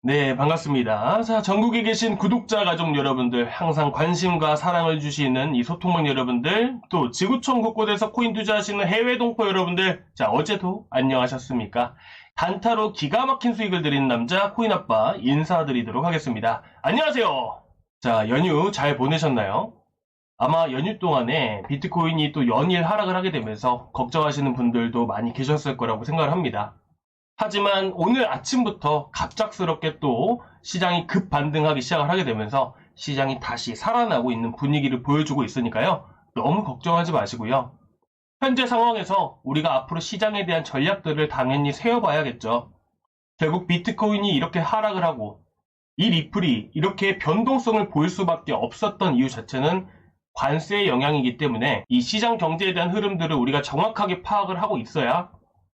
네, 반갑습니다. 자, 전국에 계신 구독자 가족 여러분들, 항상 관심과 사랑을 주시는 이 소통망 여러분들, 또 지구촌 곳곳에서 코인 투자하시는 해외 동포 여러분들, 자, 어제도 안녕하셨습니까? 단타로 기가 막힌 수익을 드리는 남자 코인 아빠 인사드리도록 하겠습니다. 안녕하세요. 자, 연휴 잘 보내셨나요? 아마 연휴 동안에 비트코인이 또 연일 하락을 하게 되면서 걱정하시는 분들도 많이 계셨을 거라고 생각을 합니다. 하지만 오늘 아침부터 갑작스럽게 또 시장이 급반등하기 시작을 하게 되면서 시장이 다시 살아나고 있는 분위기를 보여주고 있으니까요. 너무 걱정하지 마시고요. 현재 상황에서 우리가 앞으로 시장에 대한 전략들을 당연히 세워봐야겠죠. 결국 비트코인이 이렇게 하락을 하고 이 리플이 이렇게 변동성을 보일 수밖에 없었던 이유 자체는 관세의 영향이기 때문에 이 시장 경제에 대한 흐름들을 우리가 정확하게 파악을 하고 있어야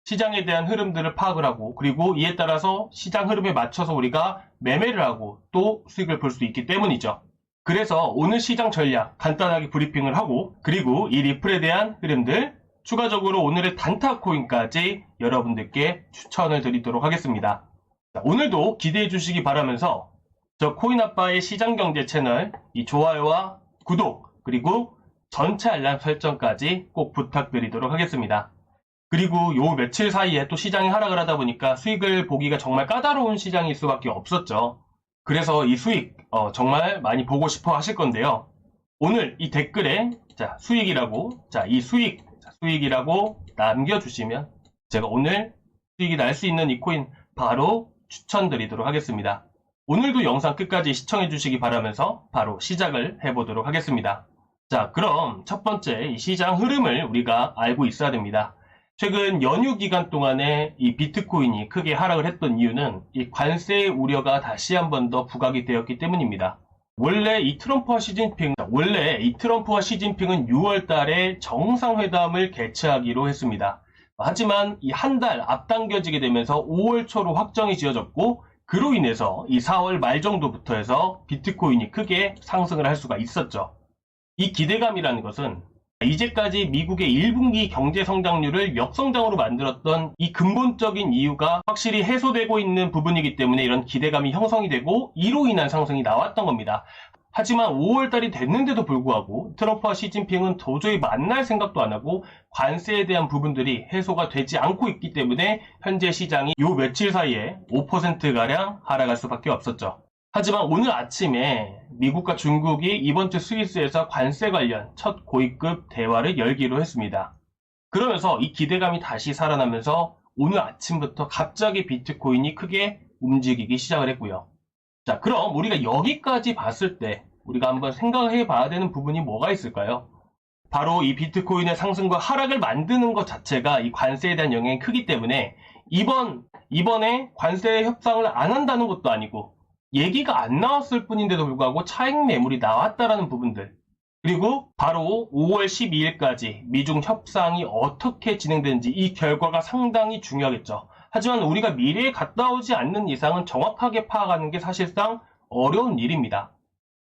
시장에 대한 흐름들을 파악을 하고, 그리고 이에 따라서 시장 흐름에 맞춰서 우리가 매매를 하고 또 수익을 볼 수 있기 때문이죠. 그래서 오늘 시장 전략 간단하게 브리핑을 하고, 그리고 이 리플에 대한 흐름들, 추가적으로 오늘의 단타 코인까지 여러분들께 추천을 드리도록 하겠습니다. 자, 오늘도 기대해 주시기 바라면서 저 코인아빠의 시장경제 채널 이 좋아요와 구독, 그리고 전체 알람 설정까지 꼭 부탁드리도록 하겠습니다. 그리고 요 며칠 사이에 또 시장이 하락을 하다 보니까 수익을 보기가 정말 까다로운 시장일 수밖에 없었죠. 그래서 이 수익 정말 많이 보고 싶어 하실 건데요. 오늘 이 댓글에 자 수익이라고 이 수익이라고 남겨주시면 제가 오늘 수익이 날 수 있는 이 코인 바로 추천드리도록 하겠습니다. 오늘도 영상 끝까지 시청해 주시기 바라면서 바로 시작을 해보도록 하겠습니다. 자, 그럼 첫 번째 이 시장 흐름을 우리가 알고 있어야 됩니다. 최근 연휴 기간 동안에 이 비트코인이 크게 하락을 했던 이유는 이 관세의 우려가 다시 한 번 더 부각이 되었기 때문입니다. 원래 이 트럼프와 시진핑은 6월 달에 정상회담을 개최하기로 했습니다. 하지만 이 한 달 앞당겨지게 되면서 5월 초로 확정이 지어졌고, 그로 인해서 이 4월 말 정도부터 해서 비트코인이 크게 상승을 할 수가 있었죠. 이 기대감이라는 것은 이제까지 미국의 1분기 경제 성장률을 역성장으로 만들었던 이 근본적인 이유가 확실히 해소되고 있는 부분이기 때문에 이런 기대감이 형성이 되고 이로 인한 상승이 나왔던 겁니다. 하지만 5월달이 됐는데도 불구하고 트럼프와 시진핑은 도저히 만날 생각도 안 하고 관세에 대한 부분들이 해소가 되지 않고 있기 때문에 현재 시장이 요 며칠 사이에 5%가량 하락할 수밖에 없었죠. 하지만 오늘 아침에 미국과 중국이 이번 주 스위스에서 관세 관련 첫 고위급 대화를 열기로 했습니다. 그러면서 이 기대감이 다시 살아나면서 오늘 아침부터 갑자기 비트코인이 크게 움직이기 시작을 했고요. 자, 그럼 우리가 여기까지 봤을 때 우리가 한번 생각을 해봐야 되는 부분이 뭐가 있을까요? 바로 이 비트코인의 상승과 하락을 만드는 것 자체가 이 관세에 대한 영향이 크기 때문에 이번에 관세 협상을 안 한다는 것도 아니고 얘기가 안 나왔을 뿐인데도 불구하고 차익 매물이 나왔다라는 부분들, 그리고 바로 5월 12일까지 미중 협상이 어떻게 진행되는지 이 결과가 상당히 중요하겠죠. 하지만 우리가 미래에 갔다 오지 않는 이상은 정확하게 파악하는 게 사실상 어려운 일입니다.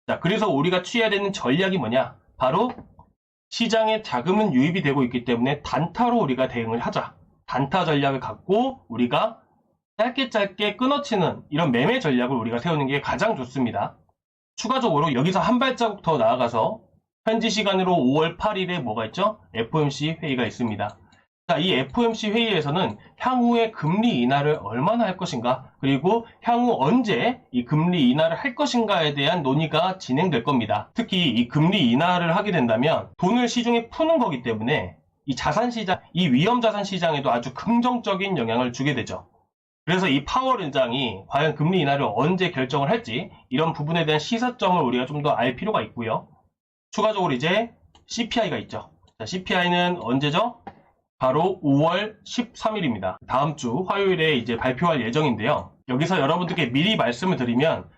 자, 그래서 우리가 취해야 되는 전략이 뭐냐? 바로 시장에 자금은 유입이 되고 있기 때문에 단타로 우리가 대응을 하자. 단타 전략을 갖고 우리가 짧게 끊어치는 이런 매매 전략을 우리가 세우는 게 가장 좋습니다. 추가적으로 여기서 한 발자국 더 나아가서 현지 시간으로 5월 8일에 뭐가 있죠? FOMC 회의가 있습니다. 자, 이 FOMC 회의에서는 향후에 금리 인하를 얼마나 할 것인가, 그리고 향후 언제 이 금리 인하를 할 것인가에 대한 논의가 진행될 겁니다. 특히 이 금리 인하를 하게 된다면 돈을 시중에 푸는 거기 때문에 이 자산시장, 이 위험자산 시장에도 아주 긍정적인 영향을 주게 되죠. 그래서 이 파월 의장이 과연 금리 인하를 언제 결정을 할지 이런 부분에 대한 시사점을 우리가 좀 더 알 필요가 있고요. 추가적으로 이제 CPI가 있죠. 자, CPI는 언제죠? 바로 5월 13일입니다. 다음 주 화요일에 이제 발표할 예정인데요. 여기서 여러분들께 미리 말씀을 드리면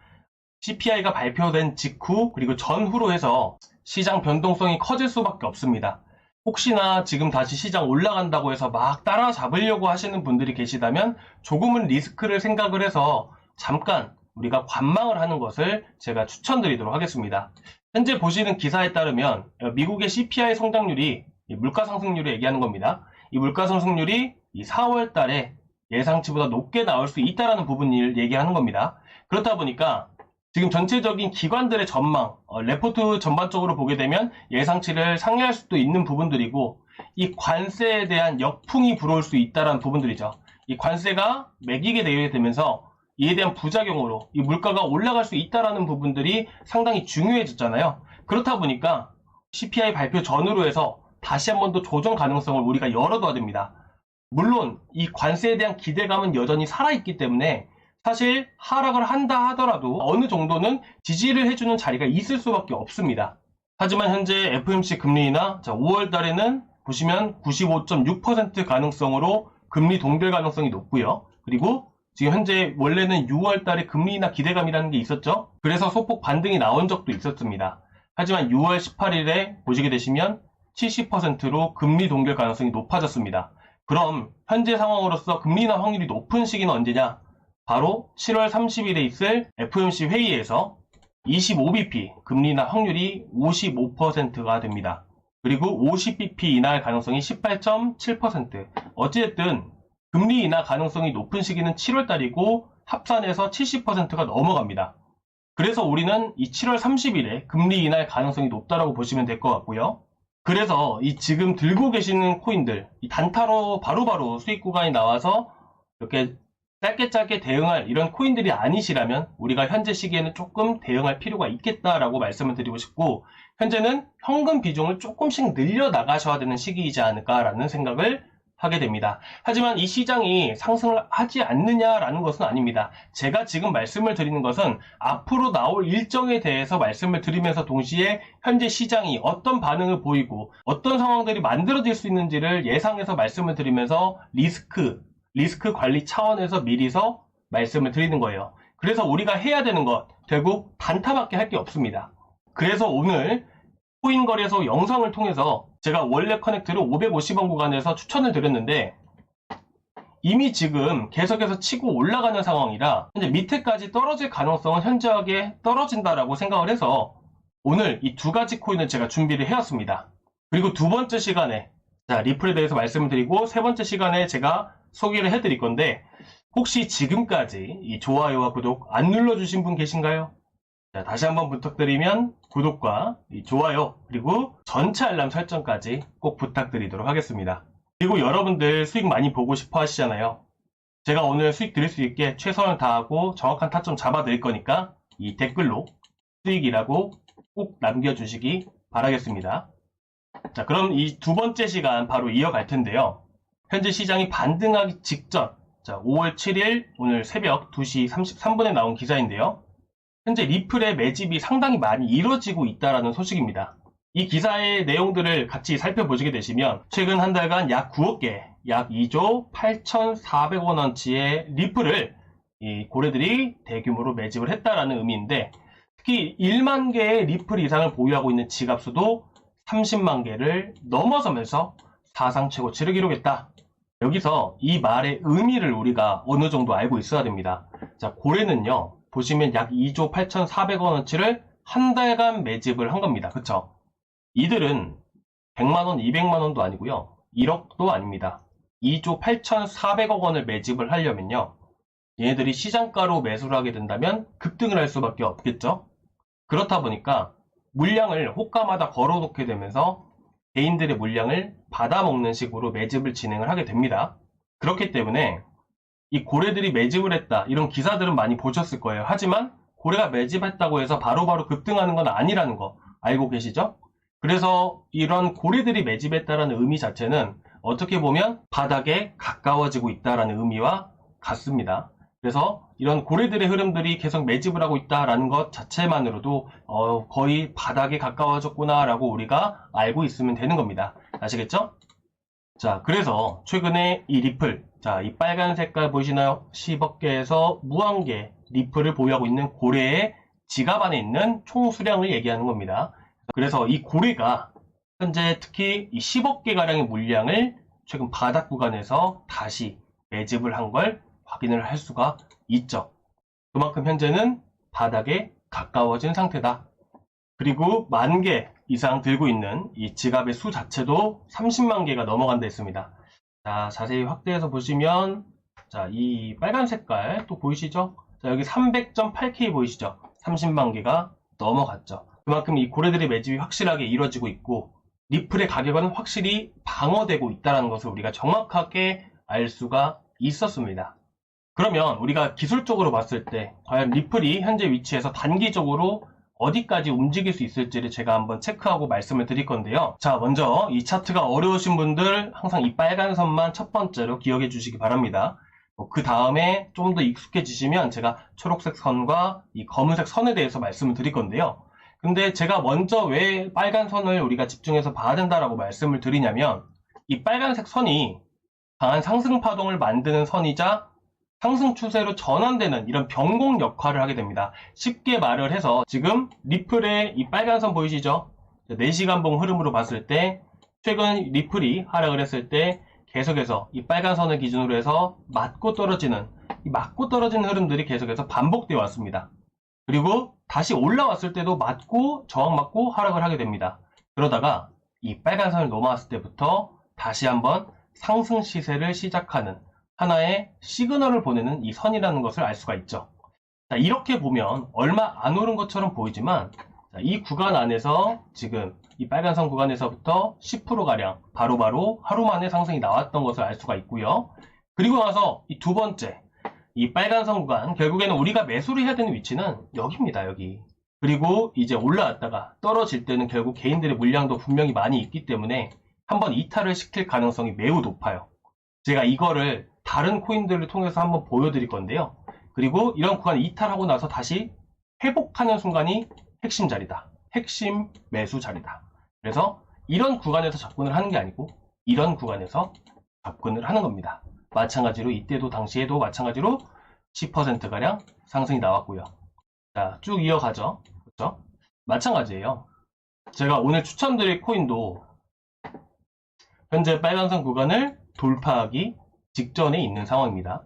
CPI가 발표된 직후 그리고 전후로 해서 시장 변동성이 커질 수밖에 없습니다. 혹시나 지금 다시 시장 올라간다고 해서 막 따라잡으려고 하시는 분들이 계시다면 조금은 리스크를 생각을 해서 잠깐 우리가 관망을 하는 것을 제가 추천드리도록 하겠습니다. 현재 보시는 기사에 따르면 미국의 CPI 성장률이 물가 상승률을 얘기하는 겁니다. 이 물가 상승률이 이 4월 달에 예상치보다 높게 나올 수 있다는 부분을 얘기하는 겁니다. 그렇다 보니까 지금 전체적인 기관들의 전망, 레포트 전반적으로 보게 되면 예상치를 상회할 수도 있는 부분들이고, 이 관세에 대한 역풍이 불어올 수 있다는 부분들이죠. 이 관세가 매기게 되면서 이에 대한 부작용으로 이 물가가 올라갈 수 있다는 부분들이 상당히 중요해졌잖아요. 그렇다 보니까 CPI 발표 전후로 해서 다시 한 번 더 조정 가능성을 우리가 열어둬야 됩니다. 물론 이 관세에 대한 기대감은 여전히 살아있기 때문에 사실 하락을 한다 하더라도 어느 정도는 지지를 해주는 자리가 있을 수밖에 없습니다. 하지만 현재 FOMC 금리 인하, 5월 달에는 보시면 95.6% 가능성으로 금리 동결 가능성이 높고요. 그리고 지금 현재 원래는 6월 달에 금리 인하 기대감이라는 게 있었죠. 그래서 소폭 반등이 나온 적도 있었습니다. 하지만 6월 18일에 보시게 되시면 70%로 금리 동결 가능성이 높아졌습니다. 그럼 현재 상황으로서 금리 인하 확률이 높은 시기는 언제냐? 바로 7월 30일에 있을 FOMC 회의에서 25bp 금리 인하 확률이 55%가 됩니다. 그리고 50bp 인하할 가능성이 18.7%. 어찌됐든 금리 인하 가능성이 높은 시기는 7월달이고 합산해서 70%가 넘어갑니다. 그래서 우리는 이 7월 30일에 금리 인하할 가능성이 높다고 보시면 될 것 같고요. 그래서 이 지금 들고 계시는 코인들, 이 단타로 바로바로 수익 구간이 나와서 이렇게 짧게 대응할 이런 코인들이 아니시라면 우리가 현재 시기에는 조금 대응할 필요가 있겠다라고 말씀을 드리고 싶고, 현재는 현금 비중을 조금씩 늘려나가셔야 되는 시기이지 않을까라는 생각을 하게 됩니다. 하지만 이 시장이 상승을 하지 않느냐라는 것은 아닙니다. 제가 지금 말씀을 드리는 것은 앞으로 나올 일정에 대해서 말씀을 드리면서 동시에 현재 시장이 어떤 반응을 보이고 어떤 상황들이 만들어질 수 있는지를 예상해서 말씀을 드리면서 리스크 관리 차원에서 미리서 말씀을 드리는 거예요. 그래서 우리가 해야 되는 것 결국 단타밖에 할 게 없습니다. 그래서 오늘 코인 거래소 영상을 통해서 제가 원래 커넥트를 550원 구간에서 추천을 드렸는데 이미 지금 계속해서 치고 올라가는 상황이라 현재 밑에까지 떨어질 가능성은 현저하게 떨어진다라고 생각을 해서 오늘 이 두 가지 코인을 제가 준비를 해왔습니다. 그리고 두 번째 시간에 리플에 대해서 말씀을 드리고 세 번째 시간에 제가 소개를 해드릴 건데, 혹시 지금까지 이 좋아요와 구독 안 눌러주신 분 계신가요? 다시 한번 부탁드리면 구독과 이 좋아요 그리고 전체 알람 설정까지 꼭 부탁드리도록 하겠습니다. 그리고 여러분들 수익 많이 보고 싶어 하시잖아요. 제가 오늘 수익 드릴 수 있게 최선을 다하고 정확한 타점 잡아 드릴 거니까 이 댓글로 수익이라고 꼭 남겨주시기 바라겠습니다. 자, 그럼 이 두 번째 시간 바로 이어갈 텐데요. 현재 시장이 반등하기 직전, 5월 7일 오늘 새벽 2시 33분에 나온 기사인데요. 현재 리플의 매집이 상당히 많이 이루어지고 있다는 소식입니다. 이 기사의 내용들을 같이 살펴보시게 되시면 최근 한 달간 약 9억 개, 약 2조 8,400원어치의 리플을 이 고래들이 대규모로 매집을 했다라는 의미인데, 특히 1만 개의 리플 이상을 보유하고 있는 지갑 수도 30만 개를 넘어서면서 사상 최고치를 기록했다. 여기서 이 말의 의미를 우리가 어느 정도 알고 있어야 됩니다. 자, 고래는요, 보시면 약 2조 8,400원어치를 한 달간 매집을 한 겁니다. 그쵸? 이들은 100만원, 200만원도 아니고요. 1억도 아닙니다. 2조 8,400억 원을 매집을 하려면요. 얘네들이 시장가로 매수를 하게 된다면 급등을 할 수밖에 없겠죠? 그렇다 보니까 물량을 호가마다 걸어놓게 되면서 개인들의 물량을 받아먹는 식으로 매집을 진행을 하게 됩니다. 그렇기 때문에 이 고래들이 매집을 했다, 이런 기사들은 많이 보셨을 거예요. 하지만 고래가 매집했다고 해서 바로바로 급등하는 건 아니라는 거 알고 계시죠? 그래서 이런 고래들이 매집했다라는 의미 자체는 어떻게 보면 바닥에 가까워지고 있다라는 의미와 같습니다. 그래서 이런 고래들의 흐름들이 계속 매집을 하고 있다라는 것 자체만으로도 거의 바닥에 가까워졌구나 라고 우리가 알고 있으면 되는 겁니다. 아시겠죠? 자, 그래서 최근에 이 리플, 이 빨간 색깔 보이시나요? 10억 개에서 무한 개 리플을 보유하고 있는 고래의 지갑 안에 있는 총 수량을 얘기하는 겁니다. 그래서 이 고래가 현재 특히 이 10억 개가량의 물량을 최근 바닥 구간에서 다시 매집을 한 걸 확인을 할 수가 있죠. 그만큼 현재는 바닥에 가까워진 상태다. 그리고 10,000 개 이상 들고 있는 이 지갑의 수 자체도 30만 개가 넘어간다 했습니다. 자, 자세히 확대해서 보시면 이 빨간 색깔 또 보이시죠? 자, 여기 300.8K 보이시죠? 30만 개가 넘어갔죠. 그만큼 이 고래들의 매집이 확실하게 이루어지고 있고 리플의 가격은 확실히 방어되고 있다는 것을 우리가 정확하게 알 수가 있었습니다. 그러면 우리가 기술적으로 봤을 때 과연 리플이 현재 위치에서 단기적으로 어디까지 움직일 수 있을지를 제가 한번 체크하고 말씀을 드릴 건데요. 자, 먼저 이 차트가 어려우신 분들 항상 이 빨간 선만 첫 번째로 기억해 주시기 바랍니다. 그 다음에 좀 더 익숙해지시면 제가 초록색 선과 이 검은색 선에 대해서 말씀을 드릴 건데요. 근데 제가 먼저 왜 빨간 선을 우리가 집중해서 봐야 된다라고 말씀을 드리냐면 이 빨간색 선이 강한 상승 파동을 만드는 선이자 상승 추세로 전환되는 이런 변곡 역할을 하게 됩니다. 쉽게 말을 해서 지금 리플의 이 빨간 선 보이시죠? 4시간 봉 흐름으로 봤을 때 최근 리플이 하락을 했을 때 계속해서 이 빨간 선을 기준으로 해서 맞고 떨어지는 이 맞고 떨어지는 흐름들이 계속해서 반복되어 왔습니다. 그리고 다시 올라왔을 때도 맞고 저항 맞고 하락을 하게 됩니다. 그러다가 이 빨간 선을 넘어왔을 때부터 다시 한번 상승 시세를 시작하는 하나의 시그널을 보내는 이 선이라는 것을 알 수가 있죠. 자, 이렇게 보면 얼마 안 오른 것처럼 보이지만 자, 이 구간 안에서 지금 이 빨간선 구간에서부터 10%가량 바로바로 하루 만에 상승이 나왔던 것을 알 수가 있고요. 그리고 나서 이 두 번째 이 빨간선 구간 결국에는 우리가 매수를 해야 되는 위치는 여기입니다. 여기. 그리고 이제 올라왔다가 떨어질 때는 결국 개인들의 물량도 분명히 많이 있기 때문에 한번 이탈을 시킬 가능성이 매우 높아요. 제가 이거를 다른 코인들을 통해서 한번 보여드릴 건데요. 그리고 이런 구간 이탈하고 나서 다시 회복하는 순간이 핵심 자리다. 핵심 매수 자리다. 그래서 이런 구간에서 접근을 하는 게 아니고 이런 구간에서 접근을 하는 겁니다. 마찬가지로 이때도 당시에도 마찬가지로 10%가량 상승이 나왔고요. 자, 쭉 이어가죠. 그렇죠? 마찬가지예요. 제가 오늘 추천드릴 코인도 현재 빨간선 구간을 돌파하기 직전에 있는 상황입니다.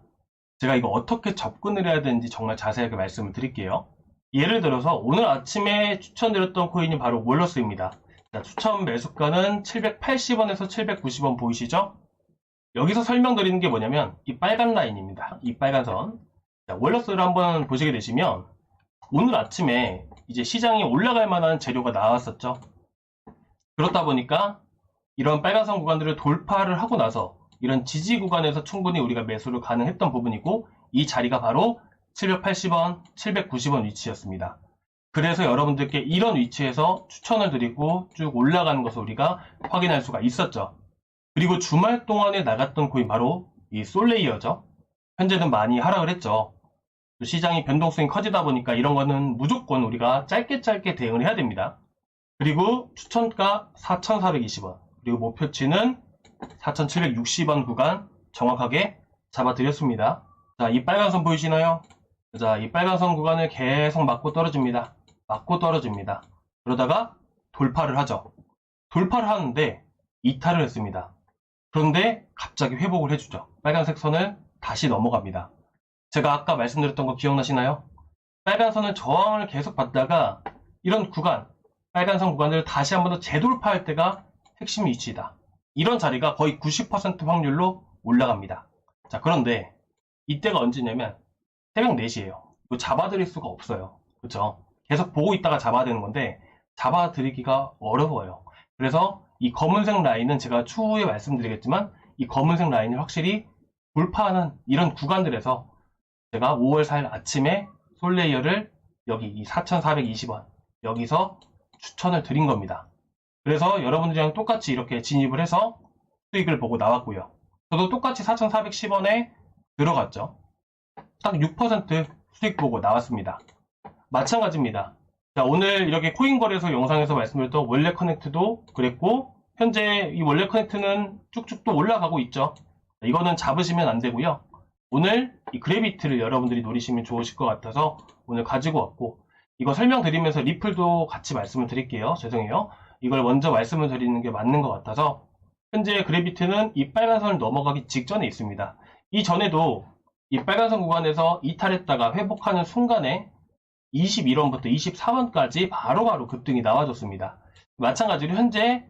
제가 이거 어떻게 접근을 해야 되는지 정말 자세하게 말씀을 드릴게요. 예를 들어서 오늘 아침에 추천드렸던 코인이 바로 월러스입니다. 자, 추천 매수가는 780원에서 790원 보이시죠? 여기서 설명드리는 게 뭐냐면 이 빨간 라인입니다. 이 빨간 선. 자, 월러스를 한번 보시게 되시면 오늘 아침에 이제 시장이 올라갈 만한 재료가 나왔었죠. 그렇다 보니까 이런 빨간 선 구간들을 돌파를 하고 나서 이런 지지 구간에서 충분히 우리가 매수를 가능했던 부분이고 이 자리가 바로 780원, 790원 위치였습니다. 그래서 여러분들께 이런 위치에서 추천을 드리고 쭉 올라가는 것을 우리가 확인할 수가 있었죠. 그리고 주말 동안에 나갔던 코인 바로 이 솔레이어죠. 현재는 많이 하락을 했죠. 시장이 변동성이 커지다 보니까 이런 거는 무조건 우리가 짧게 대응을 해야 됩니다. 그리고 추천가 4,420원, 그리고 목표치는 4,760원 구간 정확하게 잡아드렸습니다. 자, 이 빨간 선 보이시나요? 자, 이 빨간 선 구간을 계속 맞고 떨어집니다. 맞고 떨어집니다. 그러다가 돌파를 하죠. 돌파를 하는데 이탈을 했습니다. 그런데 갑자기 회복을 해주죠. 빨간색 선을 다시 넘어갑니다. 제가 아까 말씀드렸던 거 기억나시나요? 빨간 선을 저항을 계속 받다가 이런 구간, 빨간 선 구간을 다시 한 번 더 재돌파할 때가 핵심 위치이다. 이런 자리가 거의 90% 확률로 올라갑니다. 자, 그런데 이때가 언제냐면 새벽 4시예요. 이거 잡아드릴 수가 없어요. 그렇죠? 계속 보고 있다가 잡아야 되는 건데 잡아드리기가 어려워요. 그래서 이 검은색 라인은 제가 추후에 말씀드리겠지만 이 검은색 라인을 확실히 돌파하는 이런 구간들에서 제가 5월 4일 아침에 솔레이어를 여기 이 4,420원 여기서 추천을 드린 겁니다. 그래서 여러분들이랑 똑같이 이렇게 진입을 해서 수익을 보고 나왔고요. 저도 똑같이 4,410원에 들어갔죠. 딱 6% 수익 보고 나왔습니다. 마찬가지입니다. 자, 오늘 이렇게 코인 거래소 영상에서 말씀드렸던 원래 커넥트도 그랬고 현재 이 원래 커넥트는 쭉쭉 또 올라가고 있죠. 이거는 잡으시면 안 되고요. 오늘 이 그래비티를 여러분들이 노리시면 좋으실 것 같아서 오늘 가지고 왔고 이거 설명드리면서 리플도 같이 말씀을 드릴게요. 죄송해요. 이걸 먼저 말씀을 드리는 게 맞는 것 같아서 현재 그래비티는 이 빨간선을 넘어가기 직전에 있습니다. 이전에도 이 빨간선 구간에서 이탈했다가 회복하는 순간에 21원부터 24원까지 바로바로 급등이 나와줬습니다. 마찬가지로 현재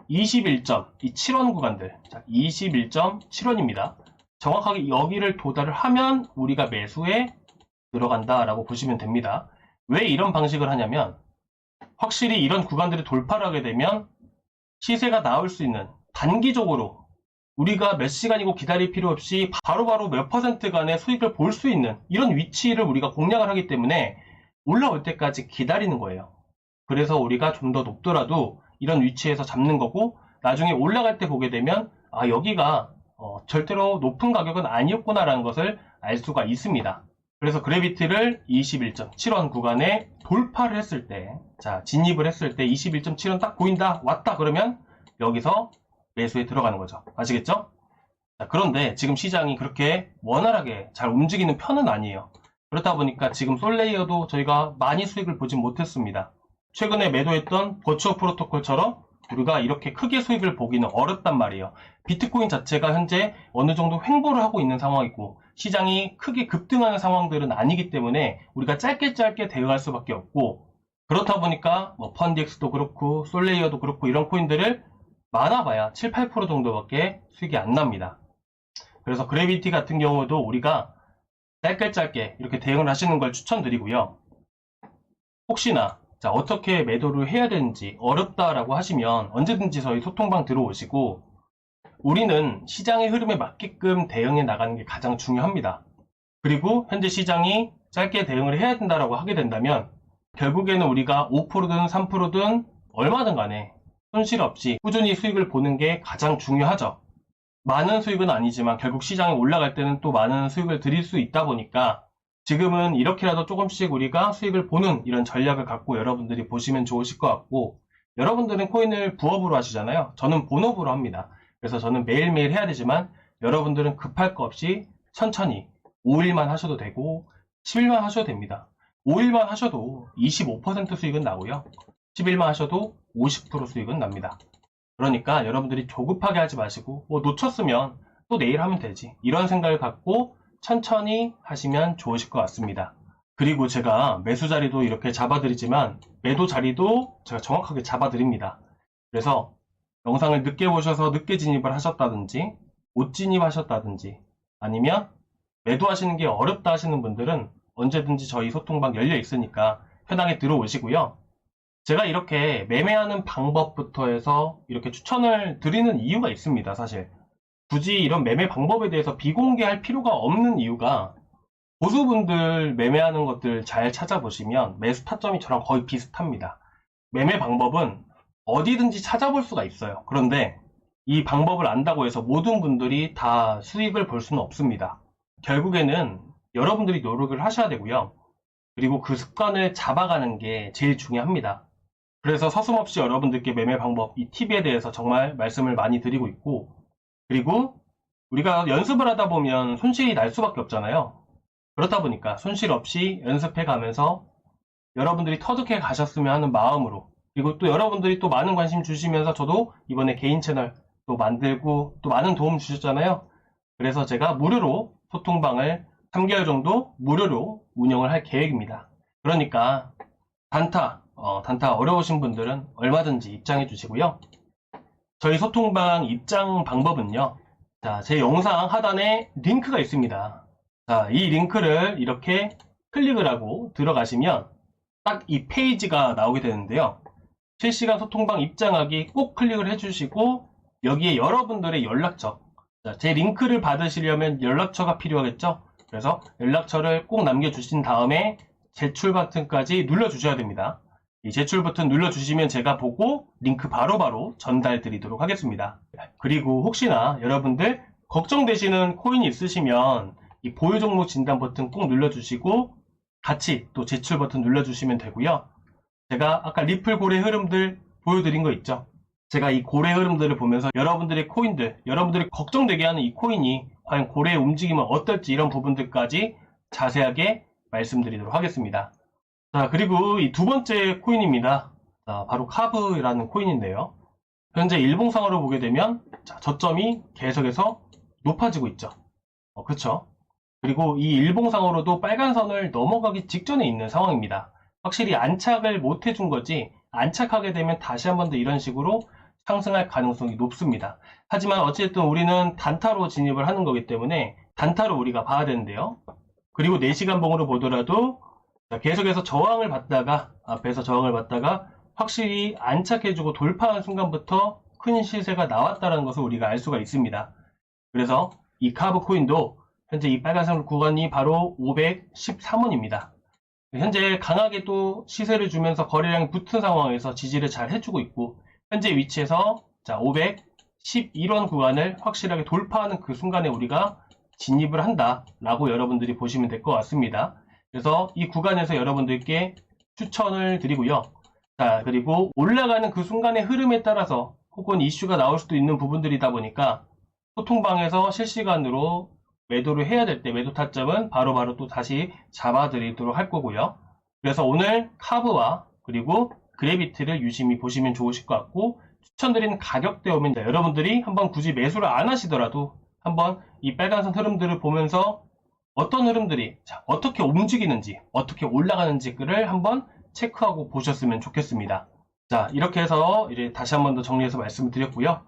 21.7원 구간들, 자, 21.7원입니다. 정확하게 여기를 도달을 하면 우리가 매수의 들어간다라고 보시면 됩니다. 왜 이런 방식을 하냐면 확실히 이런 구간들을 돌파를 하게 되면 시세가 나올 수 있는 단기적으로 우리가 몇 시간이고 기다릴 필요 없이 바로바로 몇 퍼센트 간의 수익을 볼 수 있는 이런 위치를 우리가 공략을 하기 때문에 올라올 때까지 기다리는 거예요. 그래서 우리가 좀 더 높더라도 이런 위치에서 잡는 거고 나중에 올라갈 때 보게 되면 아 여기가 절대로 높은 가격은 아니었구나 라는 것을 알 수가 있습니다. 그래서 그래비티를 21.7원 구간에 돌파를 했을 때, 자, 진입을 했을 때 21.7원 딱 보인다, 왔다 그러면 여기서 매수에 들어가는 거죠. 아시겠죠? 자, 그런데 지금 시장이 그렇게 원활하게 잘 움직이는 편은 아니에요. 그렇다 보니까 지금 솔레이어도 저희가 많이 수익을 보진 못했습니다. 최근에 매도했던 버추어 프로토콜처럼 우리가 이렇게 크게 수익을 보기는 어렵단 말이에요. 비트코인 자체가 현재 어느 정도 횡보를 하고 있는 상황이고 시장이 크게 급등하는 상황들은 아니기 때문에 우리가 짧게 대응할 수밖에 없고 그렇다 보니까 뭐 펀디엑스도 그렇고 솔레이어도 그렇고 이런 코인들을 많아봐야 7, 8% 정도밖에 수익이 안 납니다. 그래서 그래비티 같은 경우도 우리가 짧게 이렇게 대응을 하시는 걸 추천드리고요. 혹시나 자, 어떻게 매도를 해야 되는지 어렵다라고 하시면 언제든지 저희 소통방 들어오시고 우리는 시장의 흐름에 맞게끔 대응해 나가는 게 가장 중요합니다. 그리고 현재 시장이 짧게 대응을 해야 된다라고 하게 된다면 결국에는 우리가 5%든 3%든 얼마든 간에 손실 없이 꾸준히 수익을 보는 게 가장 중요하죠. 많은 수익은 아니지만 결국 시장이 올라갈 때는 또 많은 수익을 드릴 수 있다 보니까 지금은 이렇게라도 조금씩 우리가 수익을 보는 이런 전략을 갖고 여러분들이 보시면 좋으실 것 같고 여러분들은 코인을 부업으로 하시잖아요. 저는 본업으로 합니다. 그래서 저는 매일매일 해야 되지만 여러분들은 급할 거 없이 천천히 5일만 하셔도 되고 10일만 하셔도 됩니다. 5일만 하셔도 25% 수익은 나고요. 10일만 하셔도 50% 수익은 납니다. 그러니까 여러분들이 조급하게 하지 마시고 뭐 놓쳤으면 또 내일 하면 되지 이런 생각을 갖고 천천히 하시면 좋으실 것 같습니다. 그리고 제가 매수 자리도 이렇게 잡아드리지만 매도 자리도 제가 정확하게 잡아드립니다. 그래서 영상을 늦게 보셔서 늦게 진입을 하셨다든지 못 진입하셨다든지 아니면 매도하시는 게 어렵다 하시는 분들은 언제든지 저희 소통방 열려 있으니까 편하게 들어오시고요. 제가 이렇게 매매하는 방법부터 해서 이렇게 추천을 드리는 이유가 있습니다. 사실 굳이 이런 매매 방법에 대해서 비공개할 필요가 없는 이유가 보수분들 매매하는 것들 잘 찾아보시면 매수 타점이 저랑 거의 비슷합니다. 매매 방법은 어디든지 찾아볼 수가 있어요. 그런데 이 방법을 안다고 해서 모든 분들이 다 수익을 볼 수는 없습니다. 결국에는 여러분들이 노력을 하셔야 되고요. 그리고 그 습관을 잡아가는 게 제일 중요합니다. 그래서 서슴없이 여러분들께 매매 방법, 이 팁에 대해서 정말 말씀을 많이 드리고 있고 그리고 우리가 연습을 하다 보면 손실이 날 수밖에 없잖아요. 그렇다 보니까 손실 없이 연습해 가면서 여러분들이 터득해 가셨으면 하는 마음으로 그리고 또 여러분들이 또 많은 관심 주시면서 저도 이번에 개인 채널 또 만들고 또 많은 도움 주셨잖아요. 그래서 제가 무료로 소통방을 3개월 정도 무료로 운영을 할 계획입니다. 그러니까 단타 어려우신 분들은 얼마든지 입장해 주시고요. 저희 소통방 입장 방법은요. 자, 제 영상 하단에 링크가 있습니다. 자, 이 링크를 이렇게 클릭을 하고 들어가시면 딱 이 페이지가 나오게 되는데요. 실시간 소통방 입장하기 꼭 클릭을 해주시고 여기에 여러분들의 연락처 자, 제 링크를 받으시려면 연락처가 필요하겠죠. 그래서 연락처를 꼭 남겨주신 다음에 제출 버튼까지 눌러주셔야 됩니다. 이 제출 버튼 눌러주시면 제가 보고 링크 바로바로 전달 드리도록 하겠습니다. 그리고 혹시나 여러분들 걱정되시는 코인이 있으시면 이 보유 종목 진단 버튼 꼭 눌러주시고 같이 또 제출 버튼 눌러주시면 되고요. 제가 아까 리플 고래 흐름들 보여드린 거 있죠. 제가 이 고래 흐름들을 보면서 여러분들의 코인들, 여러분들이 걱정되게 하는 이 코인이 과연 고래의 움직임은 어떨지 이런 부분들까지 자세하게 말씀드리도록 하겠습니다. 자, 그리고 이 두 번째 코인입니다. 자, 바로 카브라는 코인인데요. 현재 일봉상으로 보게 되면 자, 저점이 계속해서 높아지고 있죠. 그렇죠. 그리고 이 일봉상으로도 빨간 선을 넘어가기 직전에 있는 상황입니다. 확실히 안착을 못 해준 거지 안착하게 되면 다시 한 번 더 이런 식으로 상승할 가능성이 높습니다. 하지만 어쨌든 우리는 단타로 진입을 하는 거기 때문에 단타로 우리가 봐야 되는데요. 그리고 4시간 봉으로 보더라도 계속해서 저항을 받다가 앞에서 저항을 받다가 확실히 안착해주고 돌파한 순간부터 큰 시세가 나왔다는 것을 우리가 알 수가 있습니다. 그래서 이 카브 코인도 현재 이 빨간색 구간이 바로 513원입니다. 현재 강하게 또 시세를 주면서 거래량이 붙은 상황에서 지지를 잘 해주고 있고, 현재 위치에서 자 511원 구간을 확실하게 돌파하는 그 순간에 우리가 진입을 한다라고 여러분들이 보시면 될 것 같습니다. 그래서 이 구간에서 여러분들께 추천을 드리고요. 자, 그리고 올라가는 그 순간의 흐름에 따라서 혹은 이슈가 나올 수도 있는 부분들이다 보니까 소통방에서 실시간으로 매도를 해야 될 때 매도 타점은 바로바로 또 다시 잡아드리도록 할 거고요. 그래서 오늘 카브와 그리고 그래비티를 유심히 보시면 좋으실 것 같고, 추천드리는 가격대 오면 여러분들이 한번 굳이 매수를 안 하시더라도 한번 이 빨간선 흐름들을 보면서 어떤 흐름들이 어떻게 움직이는지 어떻게 올라가는지를 한번 체크하고 보셨으면 좋겠습니다. 자, 이렇게 해서 이제 다시 한번 더 정리해서 말씀을 드렸고요.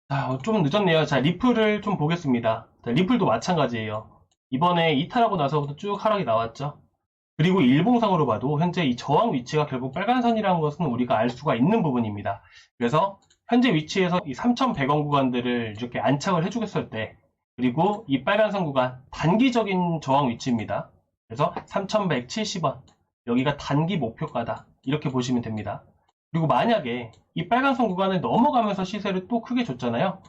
자, 좀 늦었네요. 자, 리플을 좀 보겠습니다. 자, 리플도 마찬가지예요. 이번에 이탈하고 나서부터 쭉 하락이 나왔죠. 그리고 일봉상으로 봐도 현재 이 저항 위치가 결국 빨간선이라는 것은 우리가 알 수가 있는 부분입니다. 그래서 현재 위치에서 이 3,100원 구간들을 이렇게 안착을 해주겠을 때, 그리고 이 빨간선 구간 단기적인 저항 위치입니다. 그래서 3,170원, 여기가 단기 목표가다, 이렇게 보시면 됩니다. 그리고 만약에 이 빨간선 구간을 넘어가면서 시세를 또 크게 줬잖아요.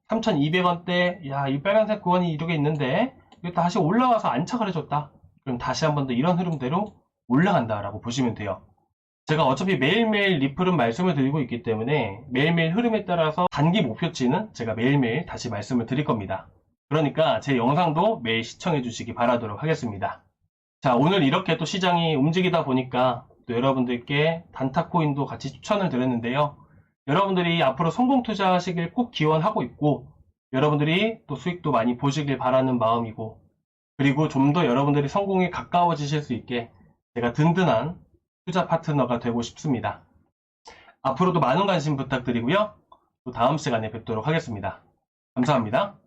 3,200원대, 야, 이 빨간색 구간이 이렇게 있는데 이거 다시 올라와서 안착을 해줬다. 그럼 다시 한 번 더 이런 흐름대로 올라간다라고 보시면 돼요. 제가 어차피 매일매일 리플은 말씀을 드리고 있기 때문에 매일매일 흐름에 따라서 단기 목표치는 제가 매일매일 다시 말씀을 드릴 겁니다. 그러니까 제 영상도 매일 시청해 주시기 바라도록 하겠습니다. 자, 오늘 이렇게 또 시장이 움직이다 보니까 또 여러분들께 단타코인도 같이 추천을 드렸는데요. 여러분들이 앞으로 성공 투자하시길 꼭 기원하고 있고, 여러분들이 또 수익도 많이 보시길 바라는 마음이고, 그리고 좀 더 여러분들이 성공에 가까워지실 수 있게 제가 든든한 투자 파트너가 되고 싶습니다. 앞으로도 많은 관심 부탁드리고요. 또 다음 시간에 뵙도록 하겠습니다. 감사합니다.